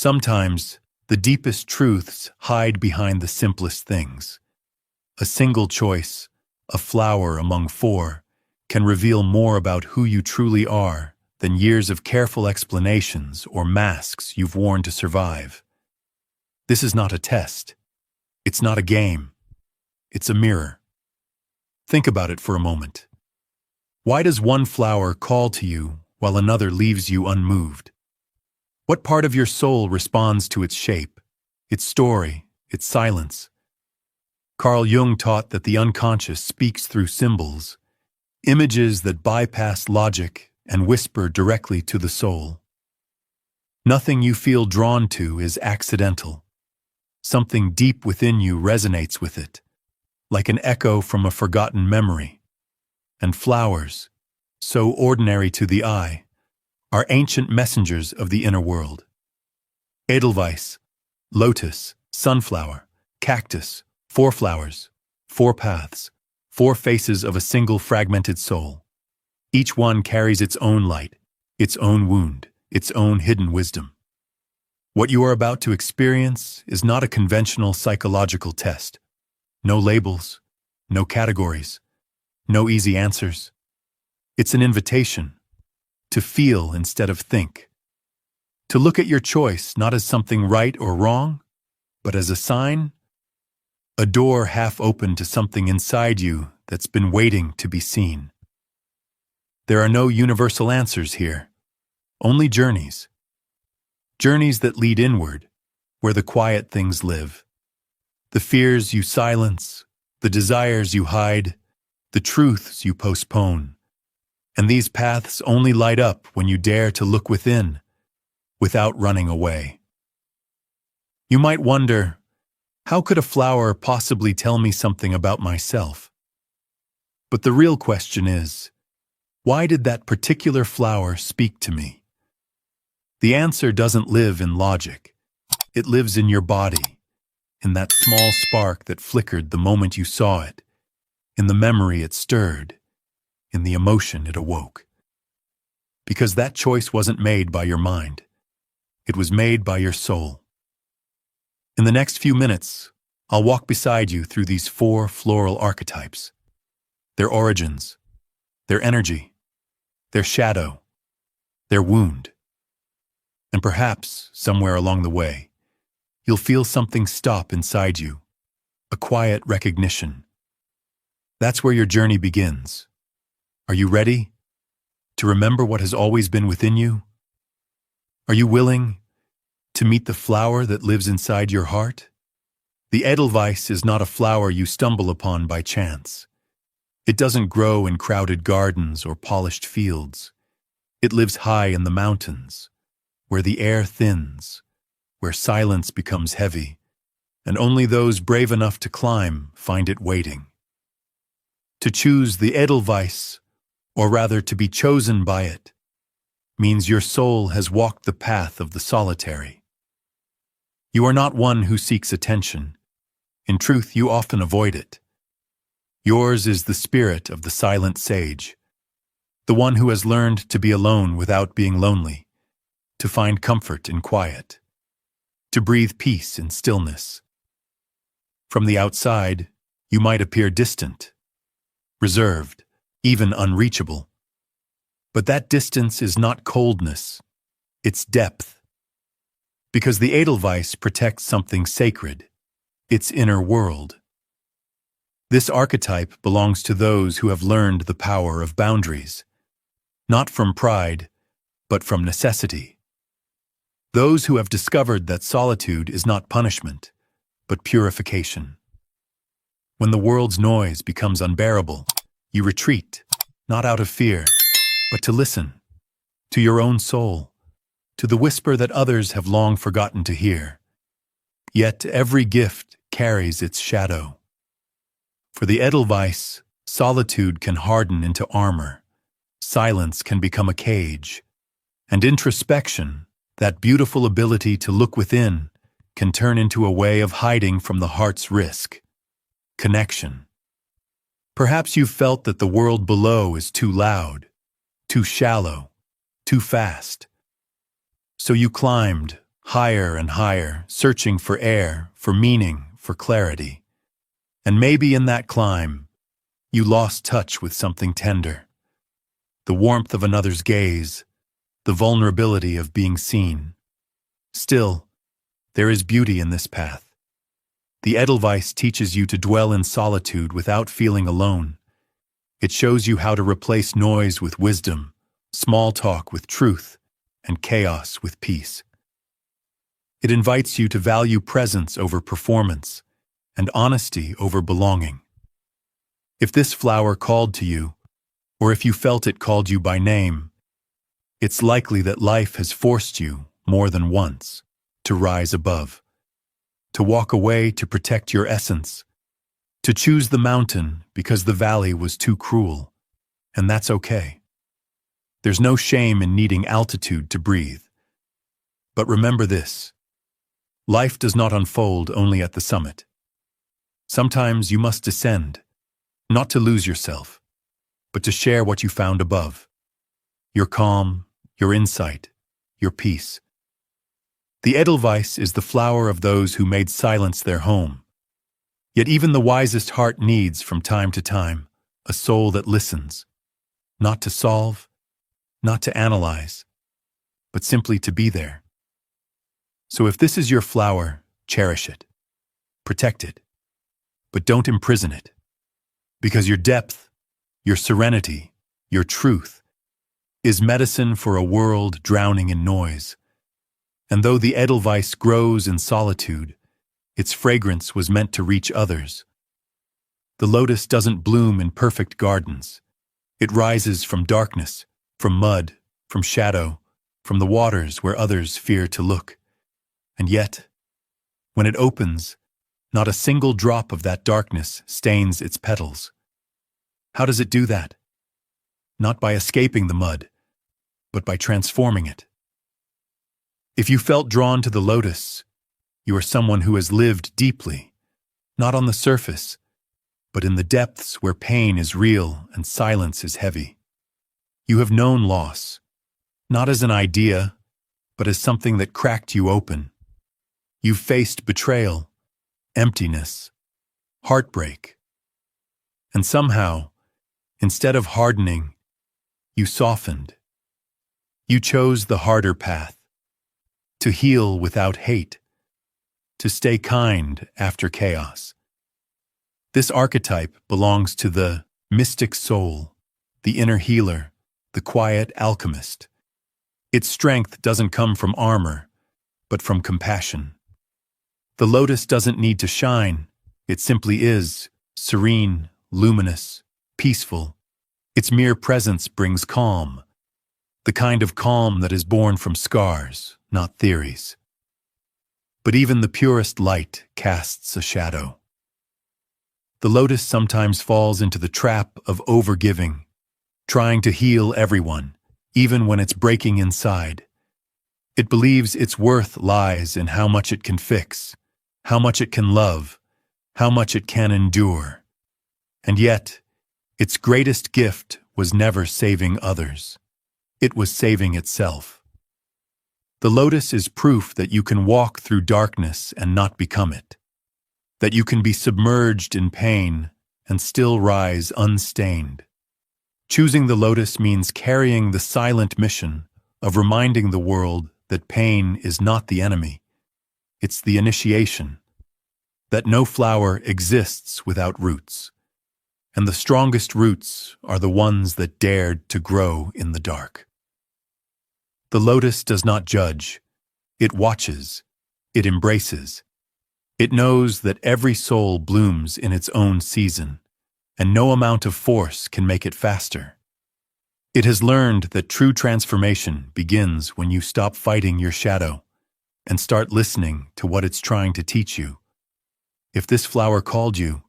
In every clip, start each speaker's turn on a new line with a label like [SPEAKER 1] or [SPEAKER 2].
[SPEAKER 1] Sometimes, the deepest truths hide behind the simplest things. A single choice, a flower among four, can reveal more about who you truly are than years of careful explanations or masks you've worn to survive. This is not a test. It's not a game. It's a mirror. Think about it for a moment. Why does one flower call to you while another leaves you unmoved? What part of your soul responds to its shape, its story, its silence? Carl Jung taught that the unconscious speaks through symbols, images that bypass logic and whisper directly to the soul. Nothing you feel drawn to is accidental. Something deep within you resonates with it, like an echo from a forgotten memory. And flowers, so ordinary to the eye, are ancient messengers of the inner world. Edelweiss, Lotus, sunflower, cactus, 4 flowers, 4 paths, 4 faces of a single fragmented soul. Each one carries its own light, its own wound, its own hidden wisdom. What you are about to experience is not a conventional psychological test. No labels, no categories, no easy answers. It's an invitation to feel instead of think, to look at your choice not as something right or wrong, but as a sign, a door half open to something inside you that's been waiting to be seen. There are no universal answers here, only journeys. Journeys that lead inward, where the quiet things live. The fears you silence, the desires you hide, the truths you postpone. And these paths only light up when you dare to look within, without running away. You might wonder, how could a flower possibly tell me something about myself? But the real question is, why did that particular flower speak to me? The answer doesn't live in logic. It lives in your body, in that small spark that flickered the moment you saw it, in the memory it stirred, in the emotion it awoke. Because that choice wasn't made by your mind. It was made by your soul. In the next few minutes, I'll walk beside you through these 4 floral archetypes. Their origins, their energy, their shadow, their wound. And perhaps, somewhere along the way, you'll feel something stop inside you, a quiet recognition. That's where your journey begins. Are you ready to remember what has always been within you? Are you willing to meet the flower that lives inside your heart? The Edelweiss is not a flower you stumble upon by chance. It doesn't grow in crowded gardens or polished fields. It lives high in the mountains, where the air thins, where silence becomes heavy, and only those brave enough to climb find it waiting. To choose the Edelweiss, or rather to be chosen by it, means your soul has walked the path of the solitary. You are not one who seeks attention. In truth, you often avoid it. Yours is the spirit of the silent sage, the one who has learned to be alone without being lonely, to find comfort in quiet, to breathe peace in stillness. From the outside, you might appear distant, reserved, even unreachable. But that distance is not coldness, it's depth. Because the Edelweiss protects something sacred, its inner world. This archetype belongs to those who have learned the power of boundaries, not from pride, but from necessity. Those who have discovered that solitude is not punishment, but purification. When the world's noise becomes unbearable, you retreat, not out of fear, but to listen, to your own soul, to the whisper that others have long forgotten to hear. Yet every gift carries its shadow. For the Edelweiss, solitude can harden into armor, silence can become a cage, and introspection, that beautiful ability to look within, can turn into a way of hiding from the heart's risk. Connection. Perhaps you've felt that the world below is too loud, too shallow, too fast. So you climbed, higher and higher, searching for air, for meaning, for clarity. And maybe in that climb, you lost touch with something tender. The warmth of another's gaze, the vulnerability of being seen. Still, there is beauty in this path. The Edelweiss teaches you to dwell in solitude without feeling alone. It shows you how to replace noise with wisdom, small talk with truth, and chaos with peace. It invites you to value presence over performance, and honesty over belonging. If this flower called to you, or if you felt it called you by name, it's likely that life has forced you, more than once, to rise above, to walk away to protect your essence, to choose the mountain because the valley was too cruel, and that's okay. There's no shame in needing altitude to breathe. But remember this: life does not unfold only at the summit. Sometimes you must descend, not to lose yourself, but to share what you found above. Your calm, your insight, your peace. The Edelweiss is the flower of those who made silence their home. Yet even the wisest heart needs, from time to time, a soul that listens, not to solve, not to analyze, but simply to be there. So if this is your flower, cherish it, protect it, but don't imprison it, because your depth, your serenity, your truth is medicine for a world drowning in noise. And though the Edelweiss grows in solitude, its fragrance was meant to reach others. The lotus doesn't bloom in perfect gardens. It rises from darkness, from mud, from shadow, from the waters where others fear to look. And yet, when it opens, not a single drop of that darkness stains its petals. How does it do that? Not by escaping the mud, but by transforming it. If you felt drawn to the lotus, you are someone who has lived deeply, not on the surface, but in the depths where pain is real and silence is heavy. You have known loss, not as an idea, but as something that cracked you open. You've faced betrayal, emptiness, heartbreak. And somehow, instead of hardening, you softened. You chose the harder path, to heal without hate, to stay kind after chaos. This archetype belongs to the mystic soul, the inner healer, the quiet alchemist. Its strength doesn't come from armor, but from compassion. The lotus doesn't need to shine. It simply is, serene, luminous, peaceful. Its mere presence brings calm, the kind of calm that is born from scars, not theories. But even the purest light casts a shadow. The lotus sometimes falls into the trap of overgiving, trying to heal everyone, even when it's breaking inside. It believes its worth lies in how much it can fix, how much it can love, how much it can endure. And yet, its greatest gift was never saving others. It was saving itself. The lotus is proof that you can walk through darkness and not become it, that you can be submerged in pain and still rise unstained. Choosing the lotus means carrying the silent mission of reminding the world that pain is not the enemy. It's the initiation, that no flower exists without roots, and the strongest roots are the ones that dared to grow in the dark. The lotus does not judge. It watches. It embraces. It knows that every soul blooms in its own season, and no amount of force can make it faster. It has learned that true transformation begins when you stop fighting your shadow and start listening to what it's trying to teach you. If this flower called you,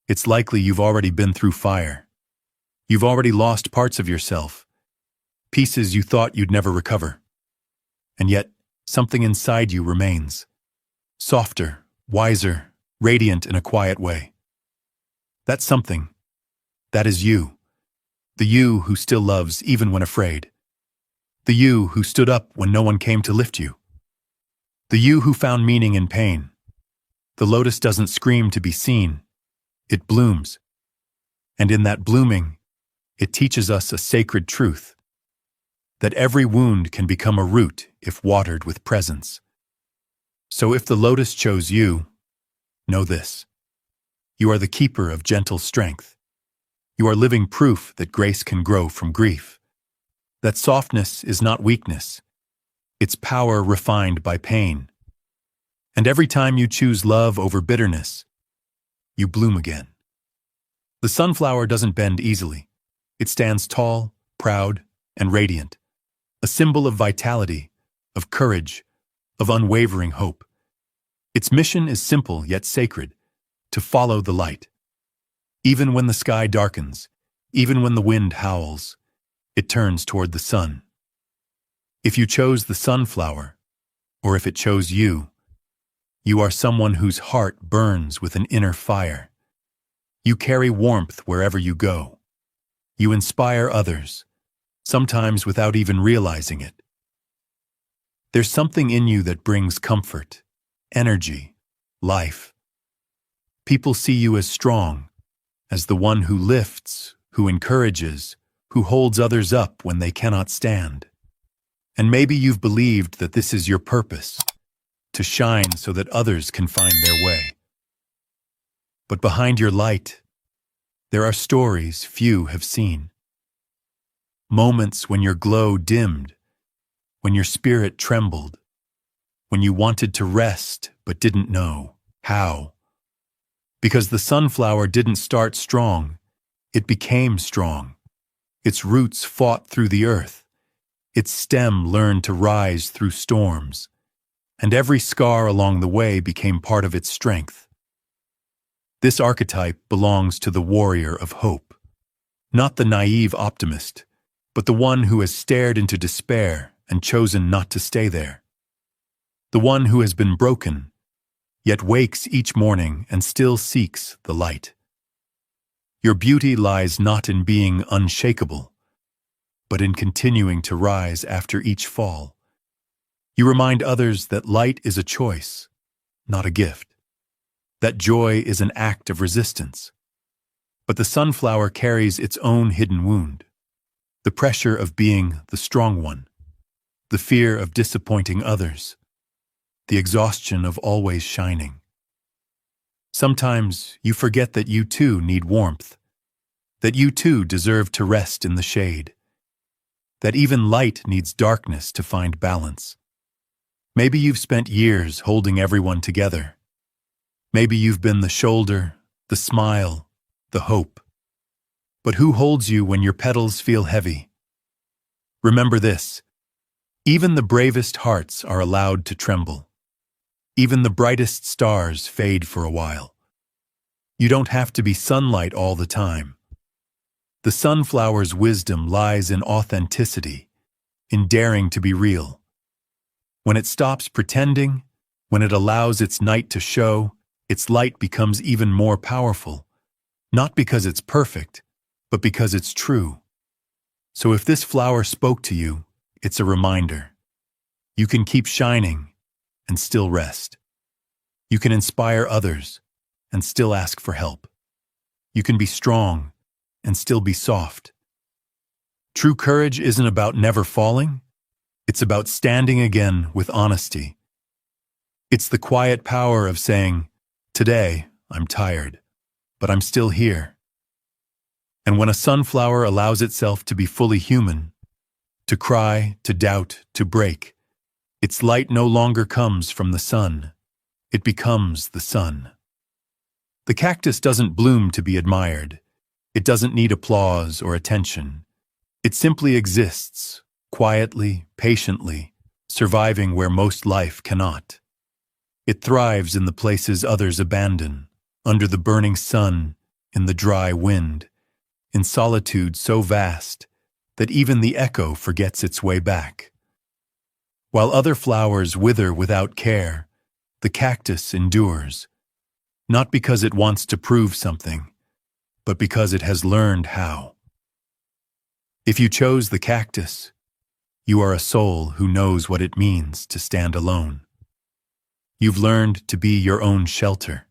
[SPEAKER 1] it's likely you've already been through fire. You've already lost parts of yourself, pieces you thought you'd never recover. And yet, something inside you remains, softer, wiser, radiant in a quiet way. That something, that is you, the you who still loves even when afraid, the you who stood up when no one came to lift you. The you who found meaning in pain. The lotus doesn't scream to be seen. It blooms. And in that blooming, it teaches us a sacred truth, that every wound can become a root if watered with presence. So if the lotus chose you, know this. You are the keeper of gentle strength. You are living proof that grace can grow from grief. That softness is not weakness. It's power refined by pain. And every time you choose love over bitterness, you bloom again. The sunflower doesn't bend easily. It stands tall, proud, and radiant, a symbol of vitality, of courage, of unwavering hope. Its mission is simple yet sacred, to follow the light. Even when the sky darkens, even when the wind howls, it turns toward the sun. If you chose the sunflower, or if it chose you, you are someone whose heart burns with an inner fire. You carry warmth wherever you go. You inspire others, sometimes without even realizing it. There's something in you that brings comfort, energy, life. People see you as strong, as the one who lifts, who encourages, who holds others up when they cannot stand. And maybe you've believed that this is your purpose, to shine so that others can find their way. But behind your light, there are stories few have seen. Moments when your glow dimmed, when your spirit trembled, when you wanted to rest but didn't know how. Because the sunflower didn't start strong, it became strong. Its roots fought through the earth. Its stem learned to rise through storms. And every scar along the way became part of its strength. This archetype belongs to the warrior of hope. Not the naive optimist, but the one who has stared into despair and chosen not to stay there. The one who has been broken, yet wakes each morning and still seeks the light. Your beauty lies not in being unshakable, but in continuing to rise after each fall. You remind others that light is a choice, not a gift. That joy is an act of resistance. But the sunflower carries its own hidden wound. The pressure of being the strong one. The fear of disappointing others. The exhaustion of always shining. Sometimes you forget that you too need warmth. That you too deserve to rest in the shade. That even light needs darkness to find balance. Maybe you've spent years holding everyone together. Maybe you've been the shoulder, the smile, the hope. But who holds you when your petals feel heavy? Remember this: even the bravest hearts are allowed to tremble. Even the brightest stars fade for a while. You don't have to be sunlight all the time. The sunflower's wisdom lies in authenticity, in daring to be real. When it stops pretending, when it allows its night to show, its light becomes even more powerful, not because it's perfect, but because it's true. So if this flower spoke to you, it's a reminder. You can keep shining and still rest. You can inspire others and still ask for help. You can be strong and still be soft. True courage isn't about never falling. It's about standing again with honesty. It's the quiet power of saying, "Today, I'm tired, but I'm still here." And when a sunflower allows itself to be fully human, to cry, to doubt, to break, its light no longer comes from the sun. It becomes the sun. The cactus doesn't bloom to be admired. It doesn't need applause or attention. It simply exists, quietly, patiently, surviving where most life cannot. It thrives in the places others abandon, under the burning sun, in the dry wind, in solitude so vast that even the echo forgets its way back. While other flowers wither without care, the cactus endures, not because it wants to prove something, but because it has learned how. If you chose the cactus, you are a soul who knows what it means to stand alone. You've learned to be your own shelter,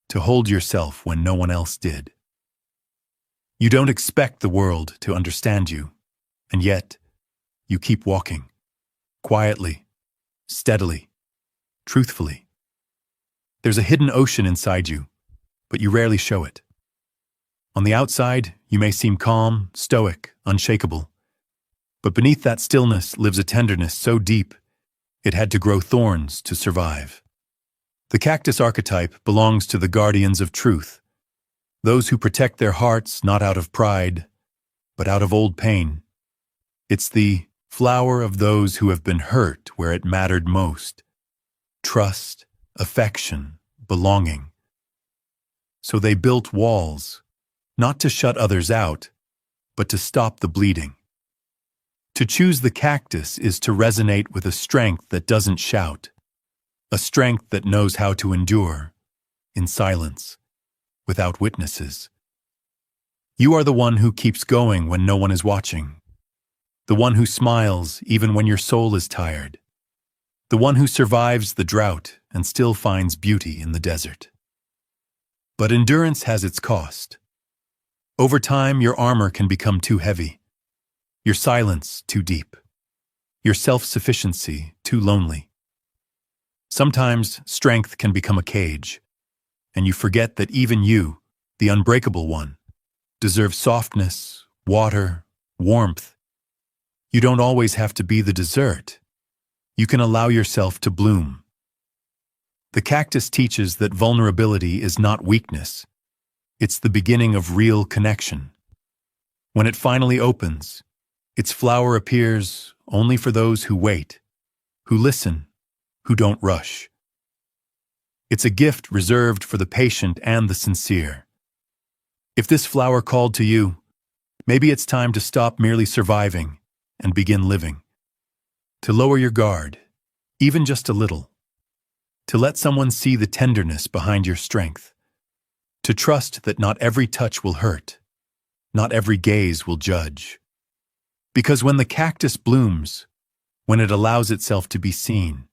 [SPEAKER 1] to hold yourself when no one else did. You don't expect the world to understand you, and yet you keep walking, quietly, steadily, truthfully. There's a hidden ocean inside you, but you rarely show it. On the outside, you may seem calm, stoic, unshakable. But beneath that stillness lives a tenderness so deep, it had to grow thorns to survive. The cactus archetype belongs to the guardians of truth, those who protect their hearts not out of pride, but out of old pain. It's the flower of those who have been hurt where it mattered most. Trust, affection, belonging. So they built walls, not to shut others out, but to stop the bleeding. To choose the cactus is to resonate with a strength that doesn't shout, a strength that knows how to endure, in silence, without witnesses. You are the one who keeps going when no one is watching, the one who smiles even when your soul is tired, the one who survives the drought and still finds beauty in the desert. But endurance has its cost. Over time, your armor can become too heavy, your silence too deep, your self-sufficiency too lonely. Sometimes strength can become a cage, and you forget that even you, the unbreakable one, deserve softness, water, warmth. You don't always have to be the dessert. You can allow yourself to bloom. The cactus teaches that vulnerability is not weakness. It's the beginning of real connection. When it finally opens, its flower appears only for those who wait, who listen, who don't rush. It's a gift reserved for the patient and the sincere. If this flower called to you, maybe it's time to stop merely surviving and begin living. To lower your guard, even just a little. To let someone see the tenderness behind your strength. To trust that not every touch will hurt, not every gaze will judge. Because when the cactus blooms, when it allows itself to be seen,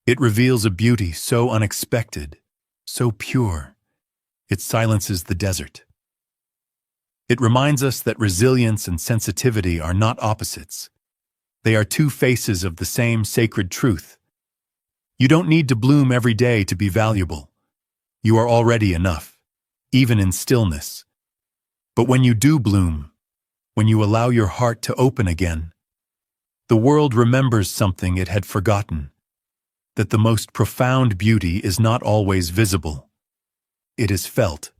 [SPEAKER 1] it reveals a beauty so unexpected, so pure, it silences the desert. It reminds us that resilience and sensitivity are not opposites. They are two faces of the same sacred truth. You don't need to bloom every day to be valuable. You are already enough, even in stillness. But when you do bloom, when you allow your heart to open again, the world remembers something it had forgotten, that the most profound beauty is not always visible. It is felt.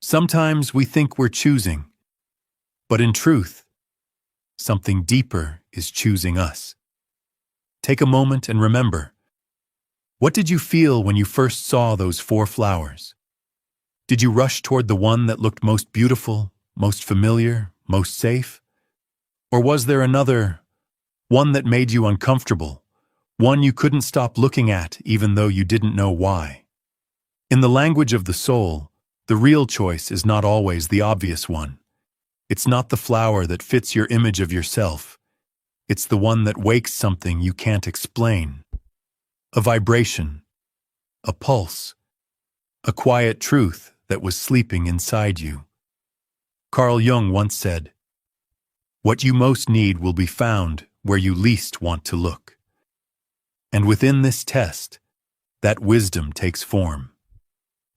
[SPEAKER 1] Sometimes we think we're choosing, but in truth, something deeper is choosing us. Take a moment and remember, what did you feel when you first saw those 4 flowers? Did you rush toward the one that looked most beautiful, most familiar, most safe? Or was there another, one that made you uncomfortable, one you couldn't stop looking at even though you didn't know why? In the language of the soul, the real choice is not always the obvious one. It's not the flower that fits your image of yourself. It's the one that wakes something you can't explain. A vibration, a pulse, a quiet truth that was sleeping inside you. Carl Jung once said, "What you most need will be found where you least want to look." And within this test, that wisdom takes form.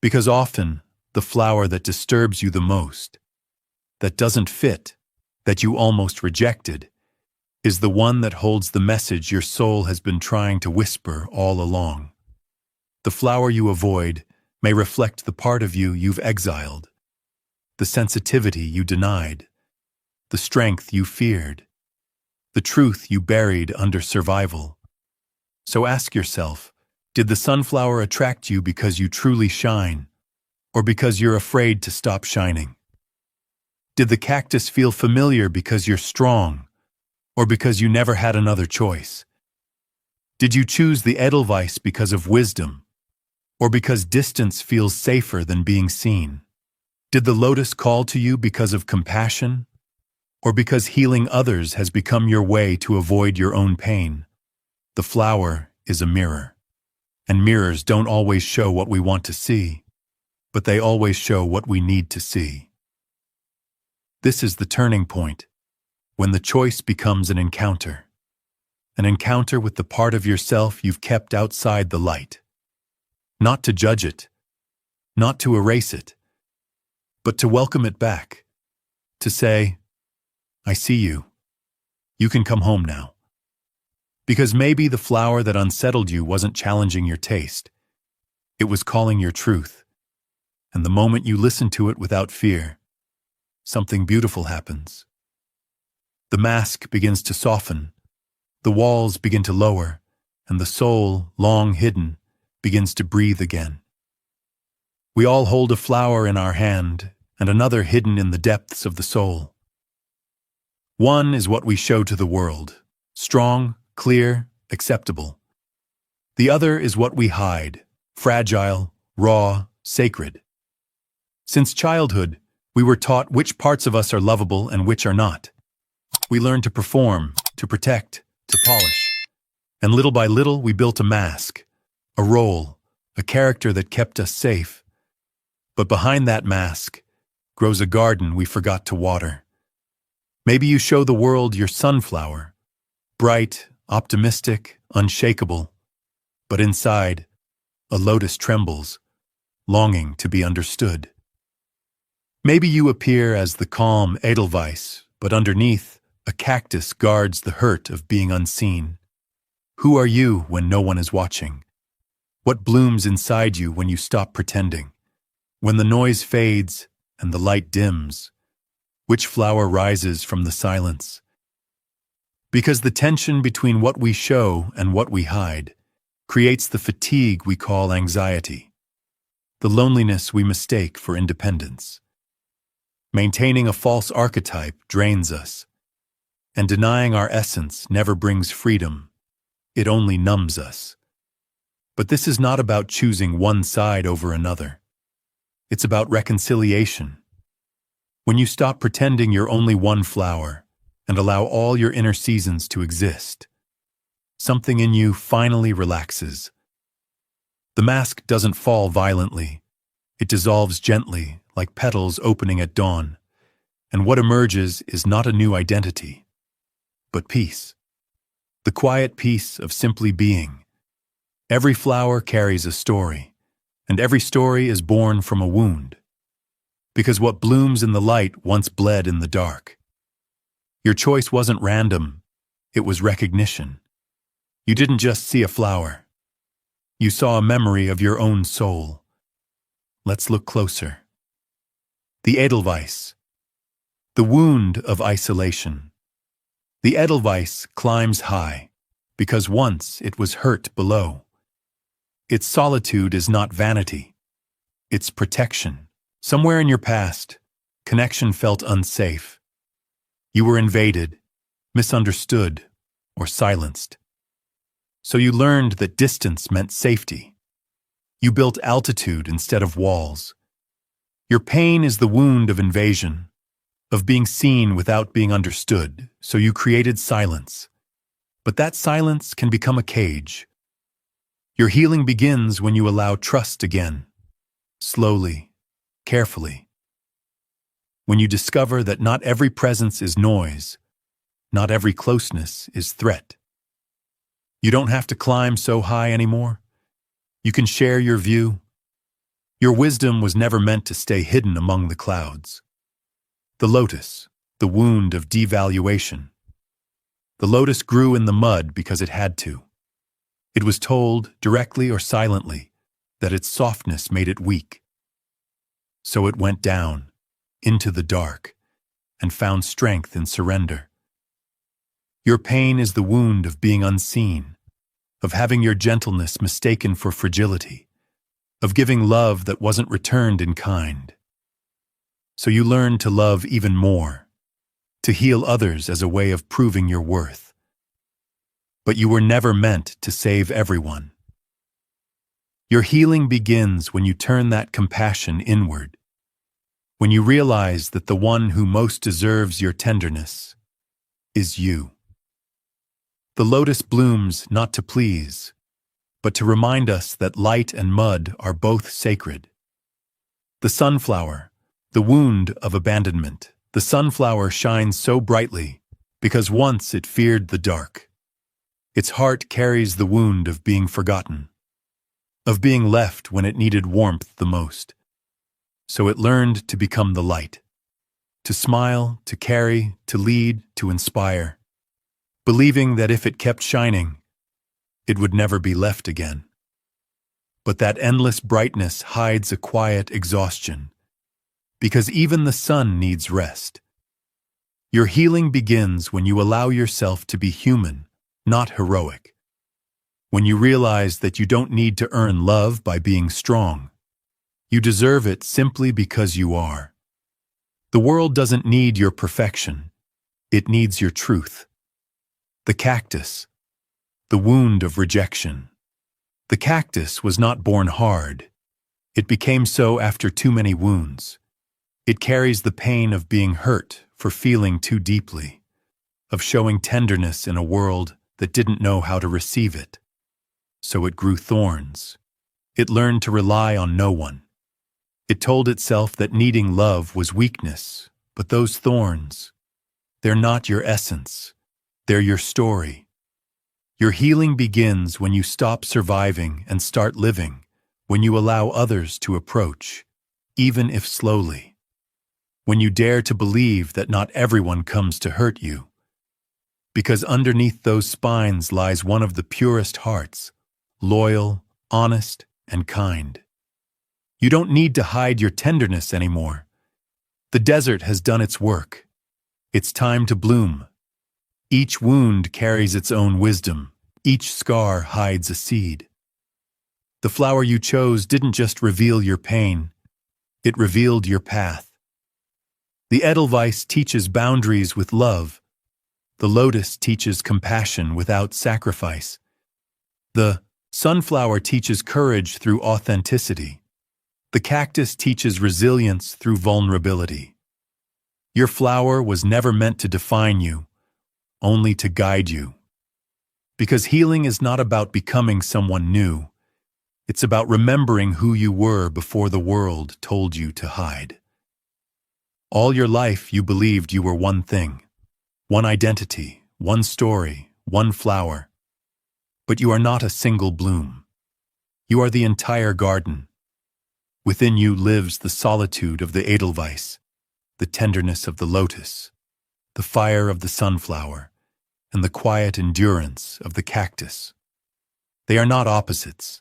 [SPEAKER 1] Because often, the flower that disturbs you the most, that doesn't fit, that you almost rejected, is the one that holds the message your soul has been trying to whisper all along. The flower you avoid may reflect the part of you you've exiled, the sensitivity you denied, the strength you feared, the truth you buried under survival. So ask yourself, did the sunflower attract you because you truly shine, or because you're afraid to stop shining? Did the cactus feel familiar because you're strong, or because you never had another choice? Did you choose the Edelweiss because of wisdom, or because distance feels safer than being seen? Did the Lotus call to you because of compassion, or because healing others has become your way to avoid your own pain? The flower is a mirror. And mirrors don't always show what we want to see, but they always show what we need to see. This is the turning point, when the choice becomes an encounter with the part of yourself you've kept outside the light. Not to judge it, not to erase it, but to welcome it back, to say, I see you. You can come home now. Because maybe the flower that unsettled you wasn't challenging your taste. It was calling your truth. And the moment you listen to it without fear, something beautiful happens. The mask begins to soften, the walls begin to lower, and the soul, long hidden, begins to breathe again. We all hold a flower in our hand, and another hidden in the depths of the soul. One is what we show to the world, strong, clear, acceptable. The other is what we hide, fragile, raw, sacred. Since childhood, we were taught which parts of us are lovable and which are not. We learned to perform, to protect, to polish. And little by little, we built a mask, a role, a character that kept us safe. But behind that mask grows a garden we forgot to water. Maybe you show the world your sunflower, bright, optimistic, unshakable, but inside, a lotus trembles, longing to be understood. Maybe you appear as the calm Edelweiss, but underneath, a cactus guards the hurt of being unseen. Who are you when no one is watching? What blooms inside you when you stop pretending? When the noise fades and the light dims, which flower rises from the silence? Because the tension between what we show and what we hide creates the fatigue we call anxiety, the loneliness we mistake for independence. Maintaining a false archetype drains us, and denying our essence never brings freedom. It only numbs us. But this is not about choosing one side over another. It's about reconciliation. When you stop pretending you're only one flower, and allow all your inner seasons to exist, something in you finally relaxes. The mask doesn't fall violently. It dissolves gently, like petals opening at dawn, and what emerges is not a new identity, but peace. The quiet peace of simply being. Every flower carries a story, and every story is born from a wound. Because what blooms in the light once bled in the dark. Your choice wasn't random, it was recognition. You didn't just see a flower. You saw a memory of your own soul. Let's look closer. The Edelweiss. The wound of isolation. The Edelweiss climbs high, because once it was hurt below. Its solitude is not vanity. It's protection. Somewhere in your past, connection felt unsafe. You were invaded, misunderstood, or silenced. So you learned that distance meant safety. You built altitude instead of walls. Your pain is the wound of invasion, of being seen without being understood, so you created silence. But that silence can become a cage. Your healing begins when you allow trust again, slowly, carefully. When you discover that not every presence is noise, not every closeness is threat. You don't have to climb so high anymore. You can share your view. Your wisdom was never meant to stay hidden among the clouds. The lotus, the wound of devaluation. The lotus grew in the mud because it had to. It was told, directly or silently, that its softness made it weak. So it went down, into the dark, and found strength in surrender. Your pain is the wound of being unseen, of having your gentleness mistaken for fragility, of giving love that wasn't returned in kind. So you learn to love even more, to heal others as a way of proving your worth. But you were never meant to save everyone. Your healing begins when you turn that compassion inward, when you realize that the one who most deserves your tenderness is you. The lotus blooms not to please, but to remind us that light and mud are both sacred. The sunflower, the wound of abandonment. The sunflower shines so brightly because once it feared the dark. Its heart carries the wound of being forgotten, of being left when it needed warmth the most. So it learned to become the light, to smile, to carry, to lead, to inspire, believing that if it kept shining, it would never be left again. But that endless brightness hides a quiet exhaustion, because even the sun needs rest. Your healing begins when you allow yourself to be human, not heroic. When you realize that you don't need to earn love by being strong. You deserve it simply because you are. The world doesn't need your perfection. It needs your truth. The cactus, the wound of rejection. The cactus was not born hard. It became so after too many wounds. It carries the pain of being hurt for feeling too deeply, of showing tenderness in a world that didn't know how to receive it. So it grew thorns. It learned to rely on no one. It told itself that needing love was weakness, but those thorns, they're not your essence. They're your story. Your healing begins when you stop surviving and start living, when you allow others to approach, even if slowly. When you dare to believe that not everyone comes to hurt you. Because underneath those spines lies one of the purest hearts, loyal, honest, and kind. You don't need to hide your tenderness anymore. The desert has done its work. It's time to bloom. Each wound carries its own wisdom. Each scar hides a seed. The flower you chose didn't just reveal your pain. It revealed your path. The Edelweiss teaches boundaries with love. The Lotus teaches compassion without sacrifice. The sunflower teaches courage through authenticity. The cactus teaches resilience through vulnerability. Your flower was never meant to define you, only to guide you. Because healing is not about becoming someone new. It's about remembering who you were before the world told you to hide. All your life you believed you were one thing, one identity, one story, one flower. But you are not a single bloom. You are the entire garden. Within you lives the solitude of the Edelweiss, the tenderness of the lotus, the fire of the sunflower, and the quiet endurance of the cactus. They are not opposites.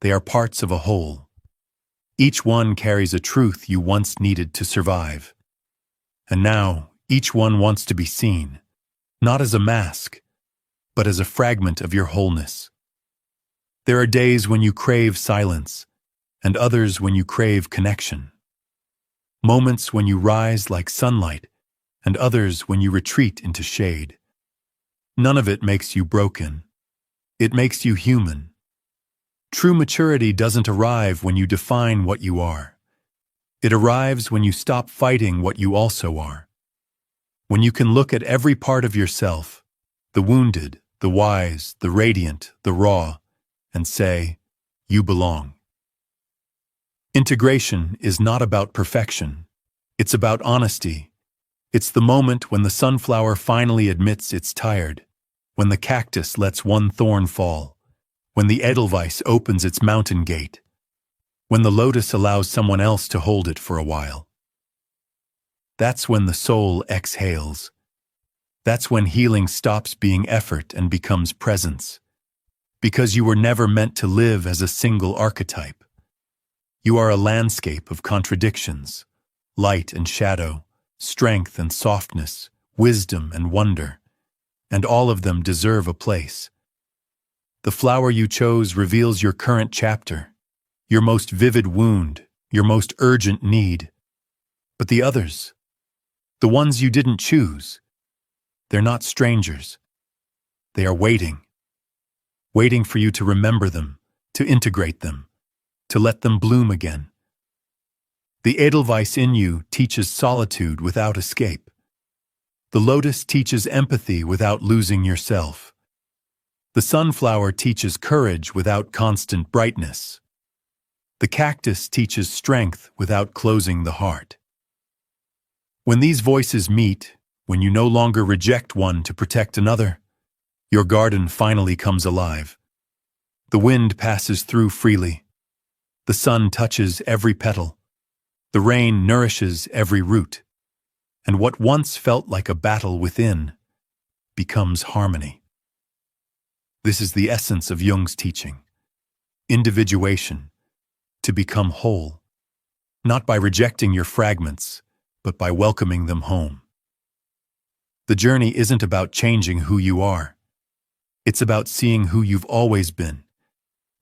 [SPEAKER 1] They are parts of a whole. Each one carries a truth you once needed to survive. And now, each one wants to be seen, not as a mask, but as a fragment of your wholeness. There are days when you crave silence, and others when you crave connection. Moments when you rise like sunlight, and others when you retreat into shade. None of it makes you broken. It makes you human. True maturity doesn't arrive when you define what you are. It arrives when you stop fighting what you also are. When you can look at every part of yourself, the wounded, the wise, the radiant, the raw, and say, you belong. Integration is not about perfection. It's about honesty. It's the moment when the sunflower finally admits it's tired, when the cactus lets one thorn fall, when the Edelweiss opens its mountain gate, when the lotus allows someone else to hold it for a while. That's when the soul exhales. That's when healing stops being effort and becomes presence. Because you were never meant to live as a single archetype. You are a landscape of contradictions, light and shadow, strength and softness, wisdom and wonder, and all of them deserve a place. The flower you chose reveals your current chapter, your most vivid wound, your most urgent need. But the others, the ones you didn't choose, they're not strangers. They are waiting for you to remember them, to integrate them, to let them bloom again. The Edelweiss in you teaches solitude without escape. The lotus teaches empathy without losing yourself. The sunflower teaches courage without constant brightness. The cactus teaches strength without closing the heart. When these voices meet, when you no longer reject one to protect another, your garden finally comes alive. The wind passes through freely. The sun touches every petal. The rain nourishes every root. And what once felt like a battle within becomes harmony. This is the essence of Jung's teaching. Individuation, to become whole, not by rejecting your fragments, but by welcoming them home. The journey isn't about changing who you are. It's about seeing who you've always been,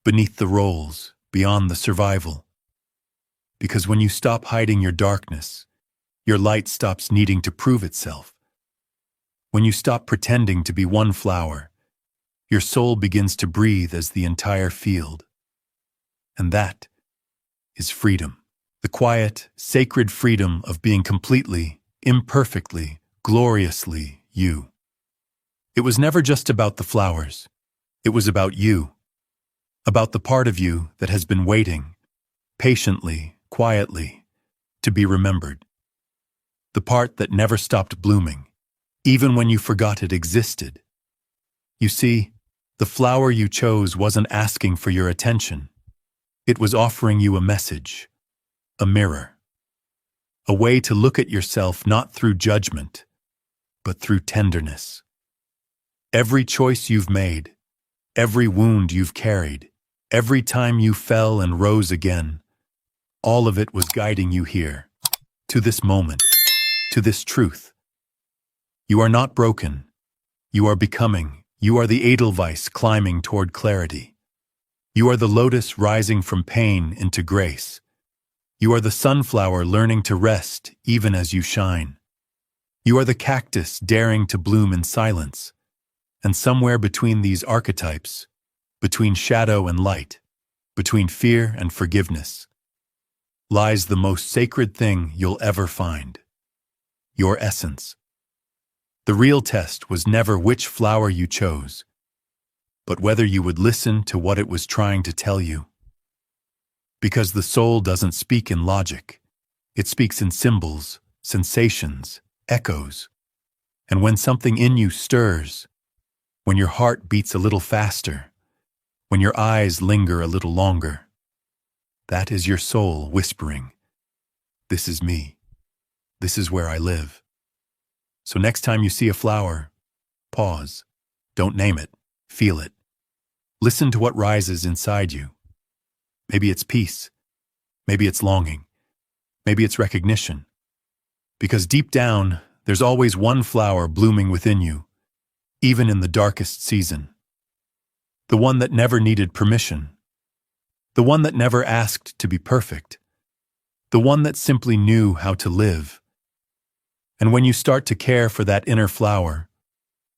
[SPEAKER 1] beneath the roles, beyond the survival. Because when you stop hiding your darkness, your light stops needing to prove itself. When you stop pretending to be one flower, your soul begins to breathe as the entire field. And that is freedom. The quiet, sacred freedom of being completely, imperfectly, gloriously you. It was never just about the flowers. It was about you. About the part of you that has been waiting, patiently, quietly, to be remembered. The part that never stopped blooming, even when you forgot it existed. You see, the flower you chose wasn't asking for your attention. It was offering you a message, a mirror, a way to look at yourself not through judgment, but through tenderness. Every choice you've made, every wound you've carried, every time you fell and rose again, all of it was guiding you here, to this moment, to this truth. You are not broken. You are becoming. You are the Edelweiss climbing toward clarity. You are the lotus rising from pain into grace. You are the sunflower learning to rest even as you shine. You are the cactus daring to bloom in silence. And somewhere between these archetypes, between shadow and light, between fear and forgiveness, lies the most sacred thing you'll ever find. Your essence. The real test was never which flower you chose, but whether you would listen to what it was trying to tell you. Because the soul doesn't speak in logic. It speaks in symbols, sensations, echoes. And when something in you stirs, when your heart beats a little faster, when your eyes linger a little longer, that is your soul whispering, "This is me. This is where I live." So next time you see a flower, pause. Don't name it. Feel it. Listen to what rises inside you. Maybe it's peace. Maybe it's longing. Maybe it's recognition. Because deep down, there's always one flower blooming within you, even in the darkest season. The one that never needed permission. The one that never asked to be perfect. The one that simply knew how to live. And when you start to care for that inner flower,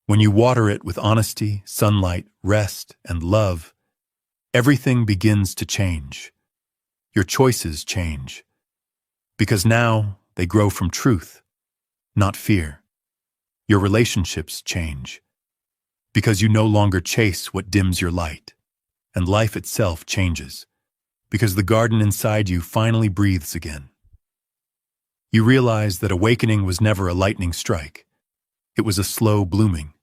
[SPEAKER 1] when you water it with honesty, sunlight, rest, and love, everything begins to change. Your choices change. Because now they grow from truth, not fear. Your relationships change. Because you no longer chase what dims your light. And life itself changes. Because the garden inside you finally breathes again. You realize that awakening was never a lightning strike. It was a slow blooming,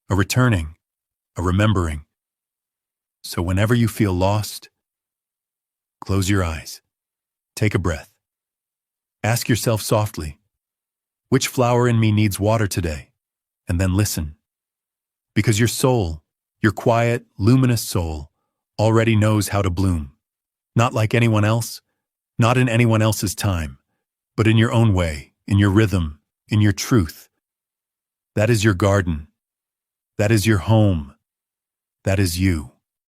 [SPEAKER 1] a returning, a remembering. So whenever you feel lost, close your eyes. Take a breath. Ask yourself softly, which flower in me needs water today? And then listen. Because your soul, your quiet, luminous soul, already knows how to bloom. Not like anyone else, not in anyone else's time, but in your own way, in your rhythm, in your truth. That is your garden. That is your home. That is you.